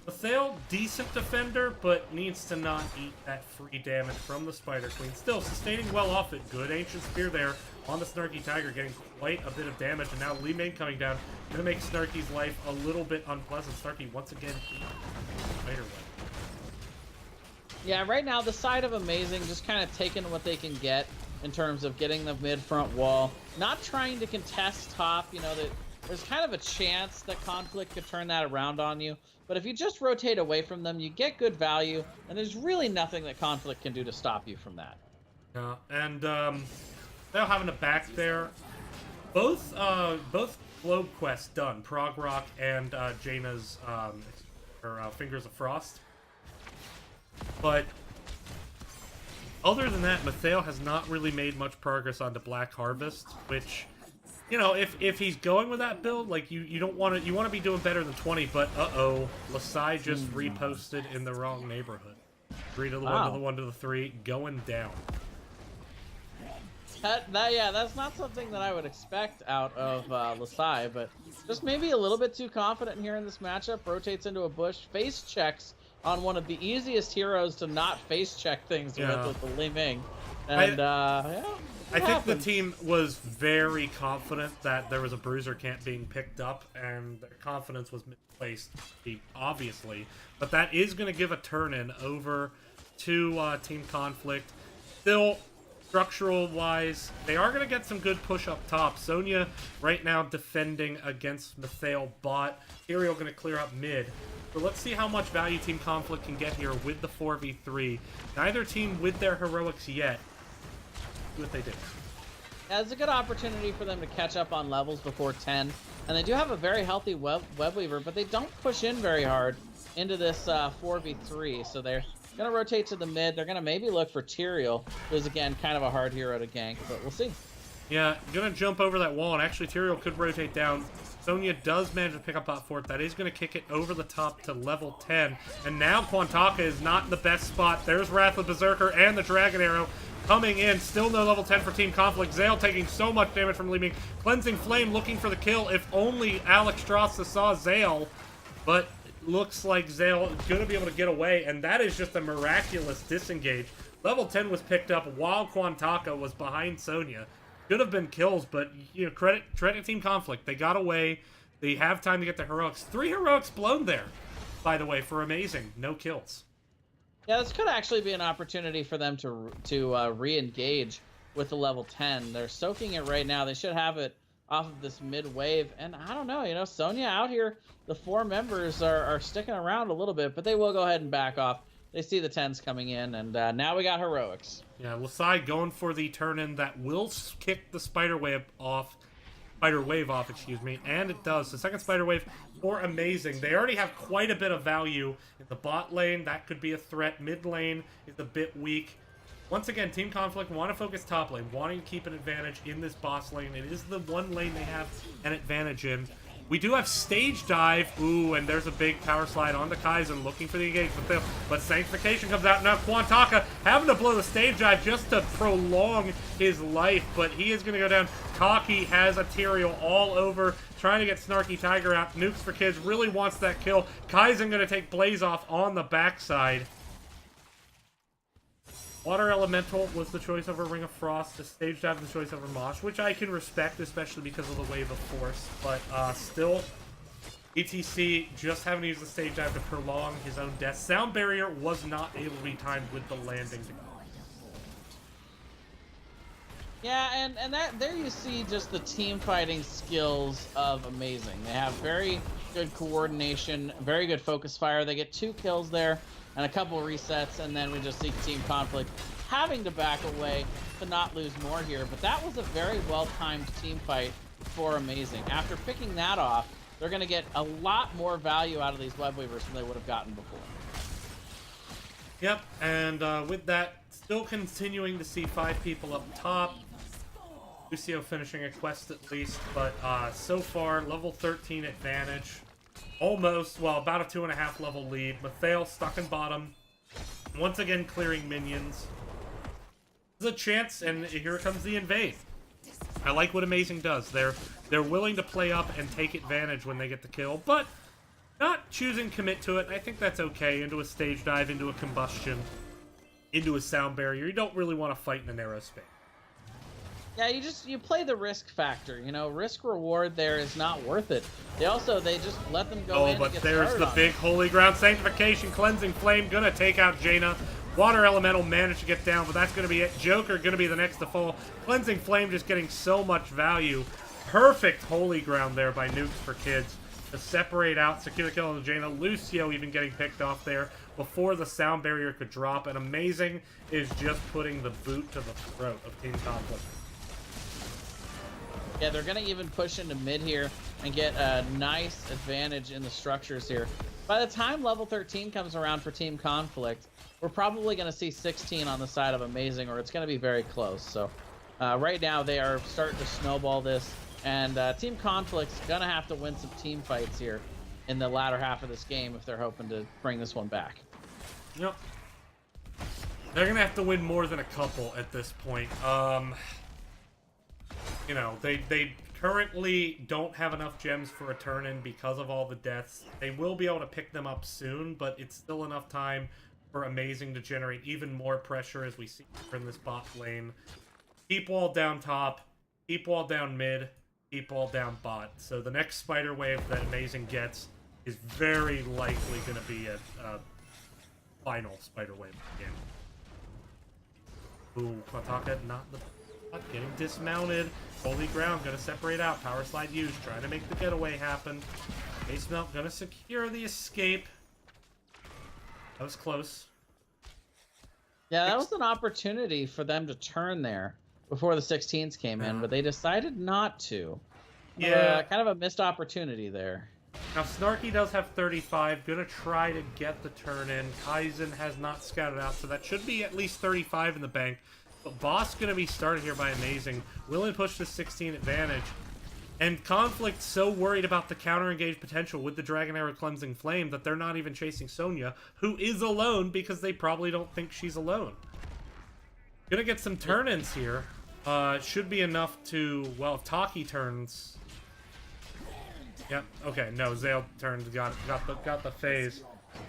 B: Mathael, decent defender, but needs to not eat that free damage from the Spider Queen. Still, sustaining well off it. Good Ancient Spear there on the Snarky Tiger, getting quite a bit of damage. And now Li Ming coming down, going to make Snarky's life a little bit unpleasant. Snarky, once again, Spider Web.
A: Yeah, right now, the side of A-MEI-ZING just kind of taking what they can get in terms of getting the mid-front wall. Not trying to contest top, you know, that there's kind of a chance that Conflict could turn that around on you. But if you just rotate away from them, you get good value, and there's really nothing that Conflict can do to stop you from that.
B: Yeah, and now having a back there. Both Globe quests done. Prog Rock and Jaina's Fingers of Frost. But other than that, Mathael has not really made much progress onto Black Harvest, which, you know, if he's going with that build, like, you don't want to, you want to be doing better than 20, but Lasai just reposted in the wrong neighborhood. 3 to the 1 to the 1 to the 3, going down.
A: Yeah, that's not something that I would expect out of Lasai, but just maybe a little bit too confident here in this matchup. Rotates into a bush, face checks on one of the easiest heroes to not face check things with the Li Ming. And
B: I think the team was very confident that there was a bruiser camp being picked up, and their confidence was misplaced, obviously. But that is going to give a turn-in over to Team Conflict. Still, structural-wise, they are going to get some good push up top. Sonya right now defending against Mathael bot. Tyrael going to clear up mid. So let's see how much value Team Conflict can get here with the 4v3. Neither team with their heroics yet. See what they do.
A: Yeah, it's a good opportunity for them to catch up on levels before 10. And they do have a very healthy web weaver, but they don't push in very hard into this 4v3. So they're going to rotate to the mid. They're going to maybe look for Tyrael, who's, again, kind of a hard hero to gank, but we'll see.
B: Yeah, gonna jump over that wall, and actually Tyrael could rotate down. Sonya does manage to pick up bot fort. That is going to kick it over the top to level 10. And now Quantaka is not in the best spot. There's Wrath of Berserker and the Dragon Arrow coming in. Still no level 10 for Team Conflict. Zale taking so much damage from leaving. Cleansing Flame looking for the kill. If only Alexstrasza saw Zale. But looks like Zale is going to be able to get away. And that is just a miraculous disengage. Level 10 was picked up while Quantaka was behind Sonya. Could have been kills, but you know, credit Team Conflict. They got away. They have time to get the heroics. 3 heroics blown there, by the way, for Amazing. No kills.
A: Yeah, this could actually be an opportunity for them to re-engage with the level 10. They're soaking it right now. They should have it off of this mid wave. And I don't know, you know, Sonya out here, the 4 members are sticking around a little bit, but they will go ahead and back off. They see the 10s coming in, and now we got heroics.
B: Yeah, Lasai going for the turn-in that will kick the Spider Wave off, excuse me, and it does. The second Spider Wave for Amazing. They already have quite a bit of value in the bot lane. That could be a threat. Mid lane is a bit weak. Once again, Team Conflict want to focus top lane, wanting to keep an advantage in this boss lane. It is the one lane they have an advantage in. We do have Stage Dive. Ooh, and there's a big power slide onto Kaizen, looking for the engagement. But Sanctification comes out. Now Quantaka having to blow the Stage Dive just to prolong his life. But he is going to go down. Taki has a Tyrael all over, trying to get Snarky Tiger out. Nukes for Kids really wants that kill. Kaizen going to take Blaze off on the backside. Water Elemental was the choice over Ring of Frost. The Stage Dive was the choice over Mosh, which I can respect, especially because of the Wave of Force. But still, ETC just having to use the Stage Dive to prolong his own death. Sound Barrier was not able to be timed with the landing.
A: Yeah, and that there you see just the team fighting skills of Amazing. They have very good coordination, very good focus fire. They get 2 kills there and a couple resets, and then we just see Team Conflict having to back away to not lose more here. But that was a very well-timed team fight for Amazing. After picking that off, they're going to get a lot more value out of these web weavers than they would have gotten before.
B: Yep, and with that, still continuing to see 5 people up top. Lucio finishing a quest at least, but so far, level 13 advantage. Almost, well, about a 2.5 level lead. Mathael stuck in bottom. Once again, clearing minions. There's a chance, and here comes the invade. I like what Amazing does. They're willing to play up and take advantage when they get the kill, but not choosing commit to it. I think that's okay. Into a Stage Dive, into a Combustion, into a Sound Barrier. You don't really want to fight in a narrow space.
A: Yeah, you play the risk factor. You know, risk reward there is not worth it. They just let them go in.
B: Oh, but there's the big Holy Ground Sanctification, Cleansing Flame, gonna take out Jaina. Water Elemental managed to get down, but that's gonna be it. Joker gonna be the next to fall. Cleansing Flame just getting so much value. Perfect Holy Ground there by Nukes for Kids to separate out, secure the kill on Jaina. Lucio even getting picked off there before the Sound Barrier could drop, and Amazing is just putting the boot to the throat of Team Conflict.
A: Yeah, they're going to even push into mid here and get a nice advantage in the structures here. By the time level 13 comes around for Team Conflict, we're probably going to see 16 on the side of Amazing, or it's going to be very close. So right now they are starting to snowball this, and Team Conflict's going to have to win some team fights here in the latter half of this game if they're hoping to bring this one back.
B: Yep. They're going to have to win more than a couple at this point. You know, they currently don't have enough gems for a turn-in because of all the deaths. They will be able to pick them up soon, but it's still enough time for Amazing to generate even more pressure as we see in this bot lane. Keep wall down top, keep wall down mid, keep wall down bot. So the next Spider Wave that Amazing gets is very likely going to be a final Spider Wave game. Ooh, Quantaka not the... Getting dismounted. Holy Ground gonna separate out. Power Slide used. Trying to make the getaway happen. Base Melt gonna secure the escape. That was close.
A: Yeah, that was an opportunity for them to turn there before the 16s came in, but they decided not to.
B: Yeah.
A: Kind of a missed opportunity there.
B: Now, Snarky does have 35. Gonna try to get the turn in. Kaizen has not scouted out, so that should be at least 35 in the bank. But boss going to be started here by A-MEI-ZING. Willing to push the 16 advantage. And Conflict so worried about the counter-engage potential with the Dragon Arrow Cleansing Flame that they're not even chasing Sonya, who is alone because they probably don't think she's alone. Gonna get some turn-ins here. Should be enough to... Well, if Taki turns... Yep, okay, no, Zale turned, got the phase.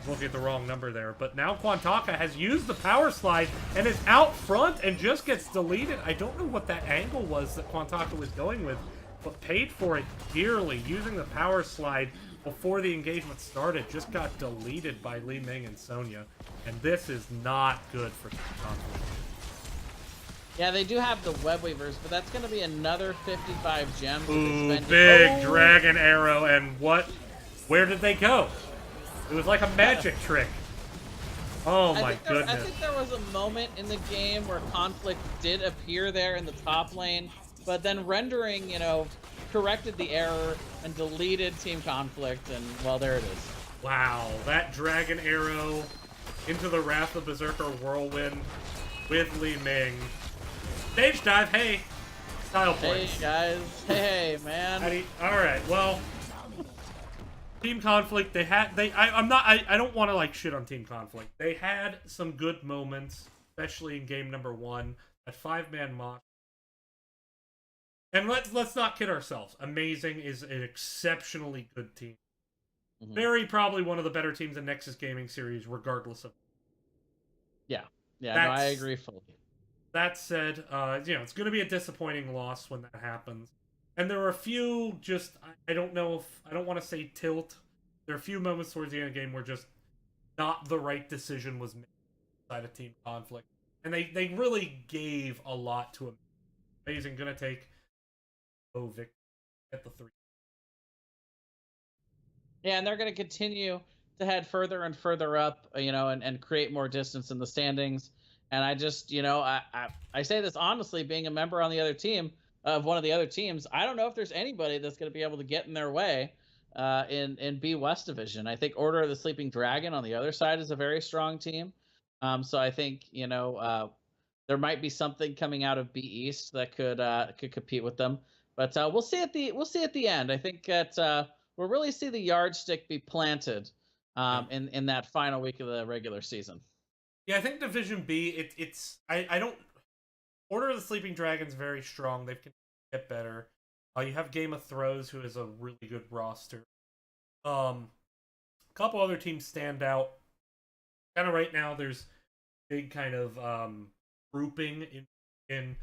B: Looking at the wrong number there. But now Quantaka has used the power slide and is out front and just gets deleted. I don't know what that angle was that Quantaka was going with, but paid for it dearly. Using the power slide before the engagement started, just got deleted by Li Ming and Sonya. And this is not good for Conflict.
A: Yeah, they do have the Web Weavers, but that's going to be another 55 gems.
B: Ooh, big Dragon Arrow, and what? Where did they go? It was like a magic trick. Oh my goodness.
A: I think there was a moment in the game where Conflict did appear there in the top lane, but then Rendering, you know, corrected the error and deleted Team Conflict, and well, there it is.
B: Wow, that Dragon Arrow into the Wrath of Berserker Whirlwind with Li Ming. Stage dive, hey! Style points.
A: Hey guys, hey man.
B: Alright, well, Team Conflict, I don't want to like shit on Team Conflict. They had some good moments, especially in game number 1, that 5-man mock. And let's not kid ourselves. A-MEI-ZING is an exceptionally good team. Mm-hmm. Very probably one of the better teams in Nexus Gaming Series, regardless of.
A: Yeah, no, I agree fully.
B: That said, you know, it's going to be a disappointing loss when that happens. And there were a few just, I don't know if, I don't want to say tilt. There are a few moments towards the end of the game where just not the right decision was made inside of Team Conflict. And they really gave a lot to him. A-MEI-ZING going to take victory at the 3.
A: Yeah, and they're going to continue to head further and further up, you know, and create more distance in the standings. And I just, you know, I say this honestly, being a member on the other team, of one of the other teams, I don't know if there's anybody that's going to be able to get in their way in B West Division. I think Order of the Sleeping Dragon on the other side is a very strong team. So I think, you know, there might be something coming out of B East that could compete with them. But we'll see at the end. I think that we'll really see the yardstick be planted in that final week of the regular season.
B: Yeah, I think Division B, I don't... Order of the Sleeping Dragon's very strong. They can get better. You have Game of Thrones, who is a really good roster. A couple other teams stand out. Kind of right now, there's big kind of grouping in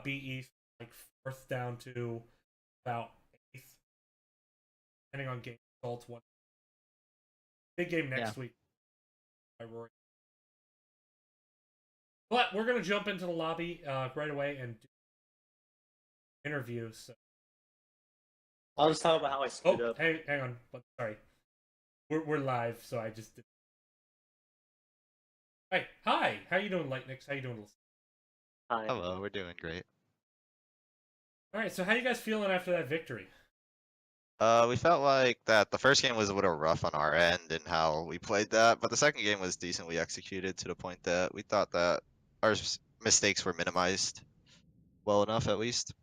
B: B East, like 4th down to about 8th, depending on game results. One big game next week by Rory. But we're going to jump into the lobby right away and do interviews. So.
D: I'll just talk about how I screwed up.
B: Hang on. Sorry. We're live, so I just did. Hey, hi. How you doing, Lightnix? How you doing?
D: Hi.
E: Hello, we're doing great.
B: All right, so how you guys feeling after that victory?
E: We felt like that the first game was a little rough on our end and how we played that, but the second game was decently executed to the point that we thought that our mistakes were minimized well enough, at least.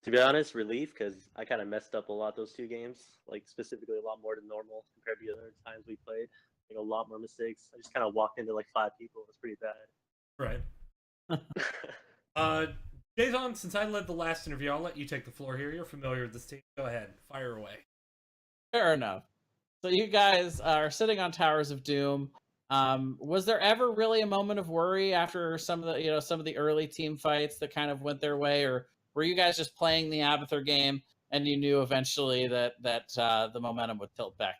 D: To be honest, relief, because I kind of messed up a lot those 2 games, like specifically a lot more than normal compared to the other times we played. Like a lot more mistakes. I just kind of walked into like 5 people. It was pretty bad.
B: Right. Jason, since I led the last interview, I'll let you take the floor here. You're familiar with this team. Go ahead. Fire away.
A: Fair enough. So you guys are sitting on Towers of Doom. Was there ever really a moment of worry after some of the early team fights that kind of went their way, or were you guys just playing the Abathur game and you knew eventually that the momentum would tilt back?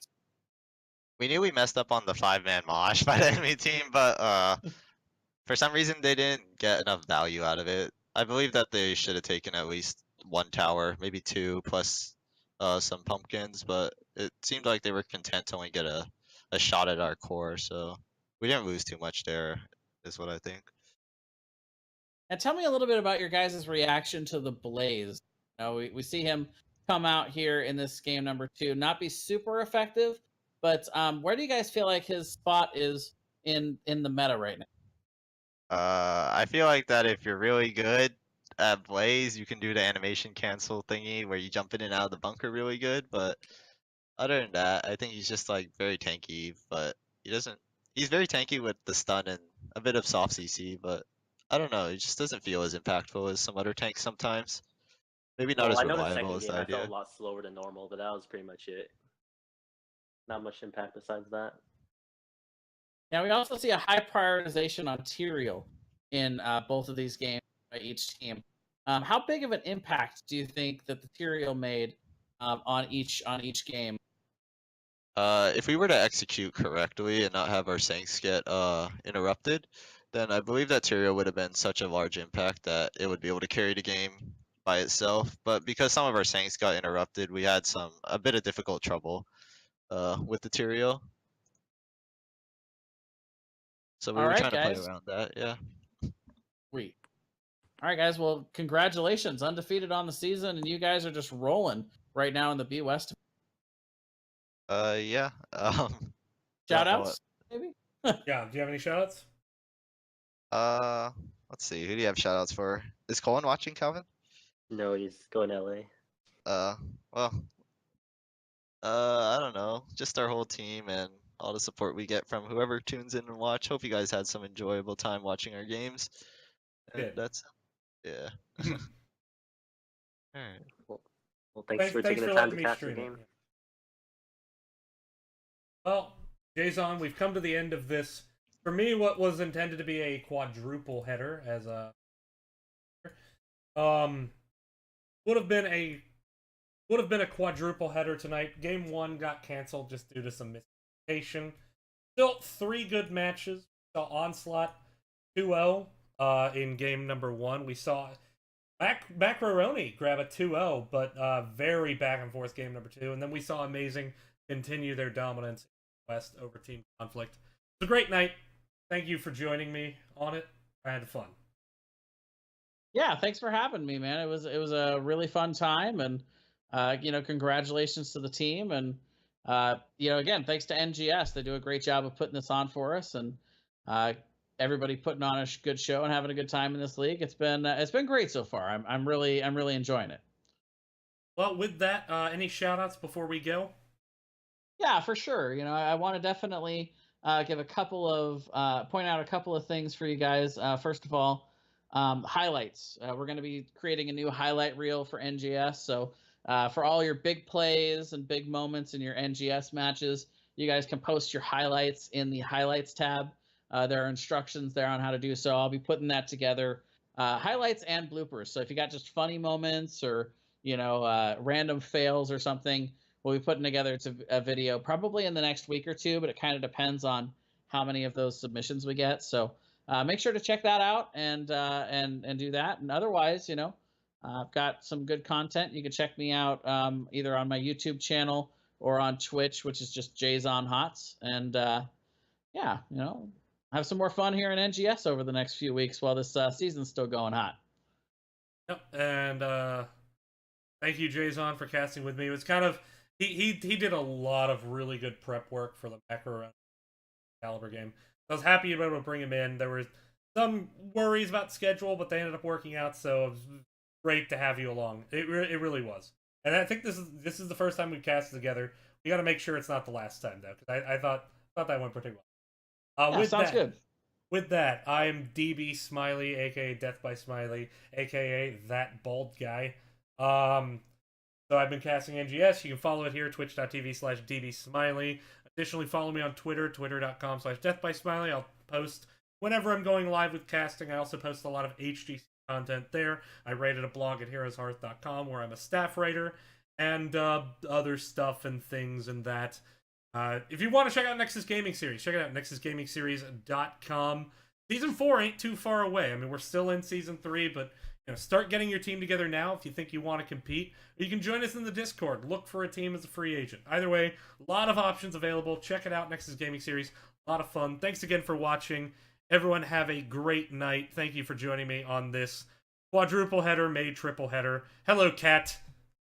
E: We knew we messed up on the 5-man mosh by the enemy team, but for some reason they didn't get enough value out of it. I believe that they should have taken at least 1 tower, maybe 2, plus some pumpkins, but it seemed like they were content to only get a shot at our core, so we didn't lose too much there, is what I think.
A: And tell me a little bit about your guys' reaction to the Blaze. You know, we see him come out here in this game number 2, not be super effective, but where do you guys feel like his spot is in the meta right now?
E: I feel like that if you're really good at Blaze, you can do the animation cancel thingy where you jump in and out of the bunker really good. But other than that, I think he's just like very tanky. But he doesn't. He's very tanky with the stun and a bit of soft CC. But I don't know. He just doesn't feel as impactful as some other tanks sometimes. Maybe not
D: Well,
E: as
D: I know the
E: reliable
D: second
E: as the
D: game I felt
E: idea.
D: a lot slower than normal, but that was pretty much it. Not much impact besides that.
A: Now we also see a high prioritization on Tyrael in both of these games by each team. How big of an impact do you think that the Tyrael made on each game?
E: If we were to execute correctly and not have our Sanks get interrupted, then I believe that Tyrael would have been such a large impact that it would be able to carry the game by itself. But because some of our Sanks got interrupted, we had a bit of difficult trouble with the Tyrael. So we
A: All
E: were
A: right,
E: trying to play
A: guys.
E: around that, yeah.
A: Sweet. All right, guys. Well, congratulations, undefeated on the season, and you guys are just rolling right now in the B West.
E: Yeah.
A: Shout
E: Don't know
A: outs, maybe.
B: Yeah, do you have any shoutouts?
E: Let's see. Who do you have shoutouts for? Is Colin watching, Calvin?
D: No, he's going to LA.
E: Well, I don't know. Just our whole team and all the support we get from whoever tunes in and watch. Hope you guys had some enjoyable time watching our games. And
B: Good.
E: that's yeah. Alright.
D: Well, thanks for taking the time
B: letting
D: to
B: me
D: cast the
B: stream it,
D: game.
B: yeah. Well, Jason, we've come to the end of this. For me, what was intended to be a quadruple header as a would have been a quadruple header tonight. Game 1 got canceled just due to some miscommunication. Still 3 good matches. We saw Onslaught 2-0 in game number 1. We saw Macaroni grab a 2-0, but very back and forth game number 2. And then we saw A-MEI-ZING continue their dominance in West over Team Conflict. It's a great night. Thank you for joining me on it. I had fun.
A: Yeah, thanks for having me, man. It was a really fun time, and congratulations to the team, and again, thanks to NGS. They do a great job of putting this on for us, and everybody putting on a good show and having a good time in this league. It's been great so far. I'm really enjoying it.
B: Well, with that, any shout outs before we go?
A: Yeah, for sure. I want to definitely give a couple of point out a couple of things for you guys. First of all, highlights. We're going to be creating a new highlight reel for NGS. So for all your big plays and big moments in your NGS matches, you guys can post your highlights in the highlights tab. There are instructions there on how to do so. I'll be putting that together, highlights and bloopers. So if you got just funny moments or random fails or something, we'll be putting together a video probably in the next week or two, but it kind of depends on how many of those submissions we get. So make sure to check that out and do that. And otherwise, I've got some good content. You can check me out either on my YouTube channel or on Twitch, which is just Jason Hots. And have some more fun here in NGS over the next few weeks while this season's still going hot.
B: Yep, and thank you, Jason, for casting with me. It was kind of he did a lot of really good prep work for the Macro Caliber game. I was happy to be able to bring him in. There were some worries about schedule, but they ended up working out, so it was great to have you along. It really was. And I think this is the first time we've casted together. We got to make sure it's not the last time, though, because I thought that went pretty well.
A: Sounds good.
B: With that, I'm DB Smiley, aka Death by Smiley, aka that bald guy. So I've been casting NGS. You can follow it here, twitch.tv/dbsmiley. Additionally, follow me on Twitter, twitter.com/deathbysmiley. I'll post whenever I'm going live with casting. I also post a lot of HGC content there. I rated a blog at heroeshearth.com where I'm a staff writer, and other stuff and things and that. If you want to check out Nexus Gaming Series, check it out, nexusgamingseries.com. Season 4 ain't too far away. I mean, we're still in Season 3, but start getting your team together now if you think you want to compete. Or you can join us in the Discord. Look for a team as a free agent. Either way, a lot of options available. Check it out, Nexus Gaming Series. A lot of fun. Thanks again for watching. Everyone have a great night. Thank you for joining me on this quadruple header made triple header. Hello, Cat.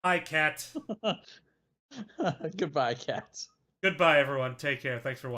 B: Hi, Cat.
A: Goodbye, cats.
B: Goodbye, everyone. Take care. Thanks for watching.